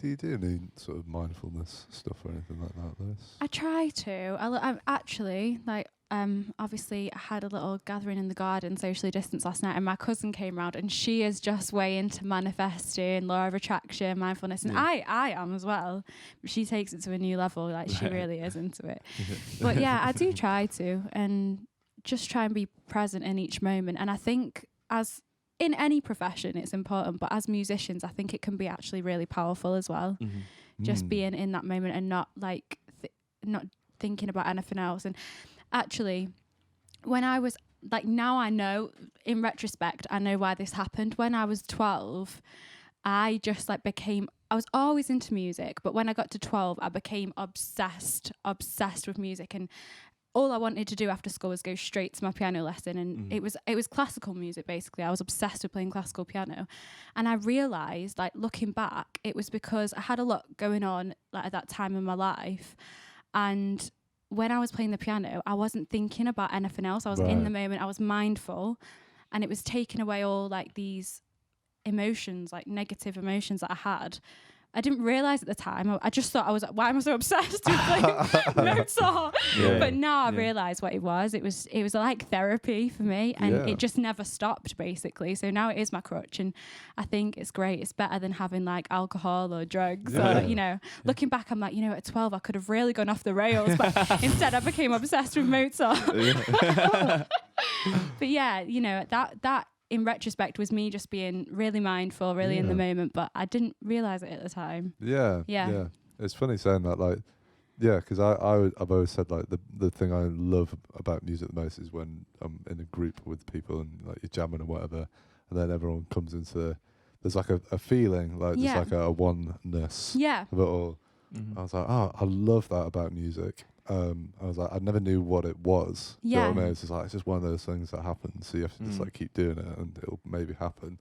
Do you do any sort of mindfulness stuff or anything like that, Lois? I try to. I'm actually like. Obviously I had a little gathering in the garden, socially distanced last night, and my cousin came round, and she is just way into manifesting, law of attraction, mindfulness, and I am as well. But she takes it to a new level, like she really is into it. But yeah, I do try to, and just try and be present in each moment. And I think as in any profession, it's important, but as musicians, I think it can be actually really powerful as well. Just being in that moment and not like not thinking about anything else. And actually, when I was like, now I know, in retrospect, I know why this happened. When I was 12, I just like I was always into music, but when I got to 12, I became obsessed with music. And all I wanted to do after school was go straight to my piano lesson. And it was classical music, basically. I was obsessed with playing classical piano. And I realised, like, looking back, it was because I had a lot going on like at that time in my life. And when I was playing the piano, I wasn't thinking about anything else. I was in the moment. I was mindful, and it was taking away all like these emotions, like negative emotions that I had. I didn't realise at the time. I just thought I was, why am I so obsessed with playing Mozart? But now I realise what it was. It was like therapy for me, and it just never stopped, basically. So now it is my crutch, and I think it's great. It's better than having like alcohol or drugs. Or, you know, looking back, I'm like, at 12, I could have really gone off the rails, but instead I became obsessed with Mozart. But yeah, that in retrospect was me just being really mindful, really in the moment, but I didn't realise it at the time. Yeah. It's funny saying that, like, because I've always said, like, the thing I love about music the most is when I'm in a group with people and like you're jamming or whatever, and then everyone comes into, there's like a feeling, like there's like a oneness of it all. I was like, oh, I love that about music. I was like, I never knew what it was. You know what I mean? It's just like, it's just one of those things that happens. So you have to just like keep doing it, and it'll maybe happen.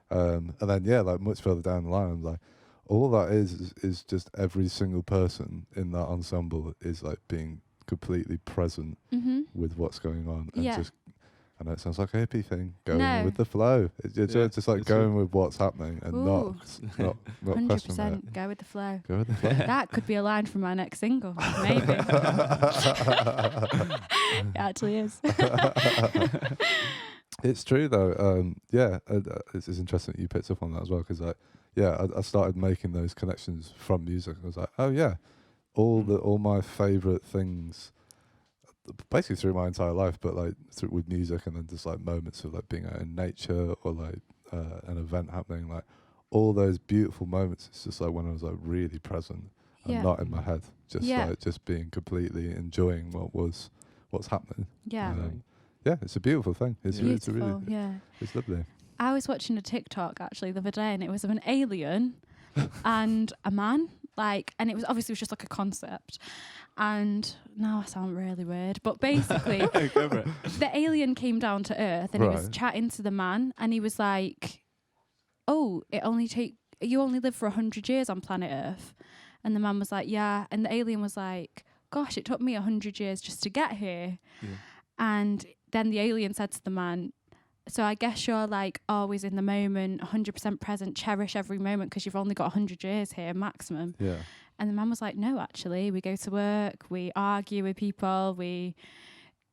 And then like much further down the line, I'm like, all that is just every single person in that ensemble is like being completely present with what's going on, and just. I know it sounds like a hippie thing, going with the flow. It's just like going with what's happening and not 100% it. go with the flow. Go with the flow. That could be a line from my next single, maybe. It actually is. It's true though. It's interesting that you picked up on that as well, because I started making those connections from music. I was like, oh yeah, all my favourite things, basically through my entire life, but like with music, and then just like moments of like being out in nature or like an event happening, like all those beautiful moments. It's just like when I was like really present and not in my head, just being completely enjoying what's happening. It's a beautiful thing. It's lovely. I was watching a TikTok actually the other day, and it was of an alien and a man, like, and it was just like a concept. And now I sound really weird, but basically the alien came down to Earth, and he was chatting to the man, and he was like, oh, you only live for 100 years on planet Earth. And the man was like, yeah. And the alien was like, gosh, it took me 100 years just to get here. And then the alien said to the man, so I guess you're like always in the moment, 100% present, cherish every moment, because you've only got 100 years here maximum. And the man was like, no, actually, we go to work, we argue with people, we're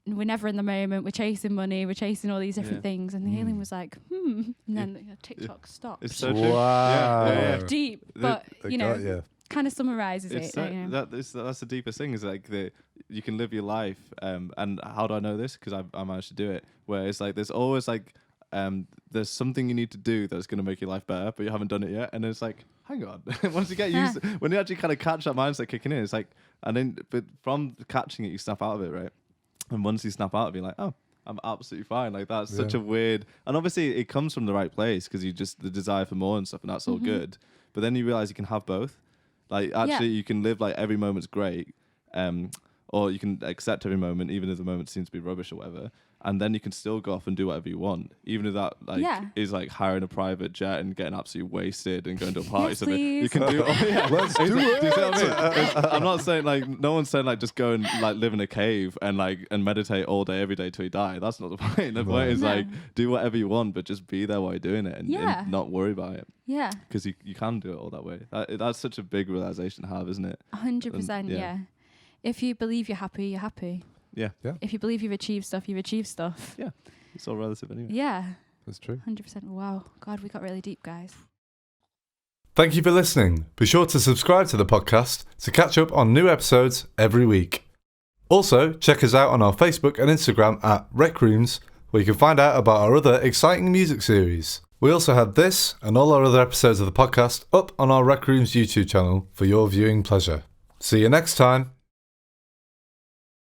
never in the moment, we're chasing money, we're chasing all these different things. And the alien was like, and then TikTok stopped. It's so true. Wow. Deep, but, kind of summarises it. That's the deepest thing, is like you can live your life, and how do I know this? Because I managed to do it, where it's like there's always like there's something you need to do that's going to make your life better, but you haven't done it yet, and it's like, hang on. Once you get used to, when you actually kind of catch that mindset kicking in, it's like, and then but from catching it, you snap out of it, right? And once you snap out of it, you're like, oh, I'm absolutely fine. Like, that's such a weird, and obviously it comes from the right place, because you just the desire for more and stuff, and that's all good. But then you realize you can have both. Like, actually, you can live like every moment's great, or you can accept every moment, even if the moment seems to be rubbish or whatever. and then you can still go off and do whatever you want, even if that like is like hiring a private jet and getting absolutely wasted and going to a party. Yes, So that you please. can do. Let's do Do you see what I mean? it. I'm not saying like no one's saying like just go and like live in a cave and meditate all day every day till you die. That's not the point. The point is like do whatever you want, but just be there while you're doing it and not worry about it. Yeah. Because you can do it all that way. That's such a big realization to have, isn't it? 100%. Yeah. If you believe you're happy, you're happy. Yeah. If you believe you've achieved stuff, you've achieved stuff. Yeah. It's all relative anyway. Yeah. That's true. 100%. Wow. God, we got really deep, guys. Thank you for listening. Be sure to subscribe to the podcast to catch up on new episodes every week. Also, check us out on our Facebook and Instagram at RecRooms, where you can find out about our other exciting music series. We also have this and all our other episodes of the podcast up on our RecRooms YouTube channel for your viewing pleasure. See you next time.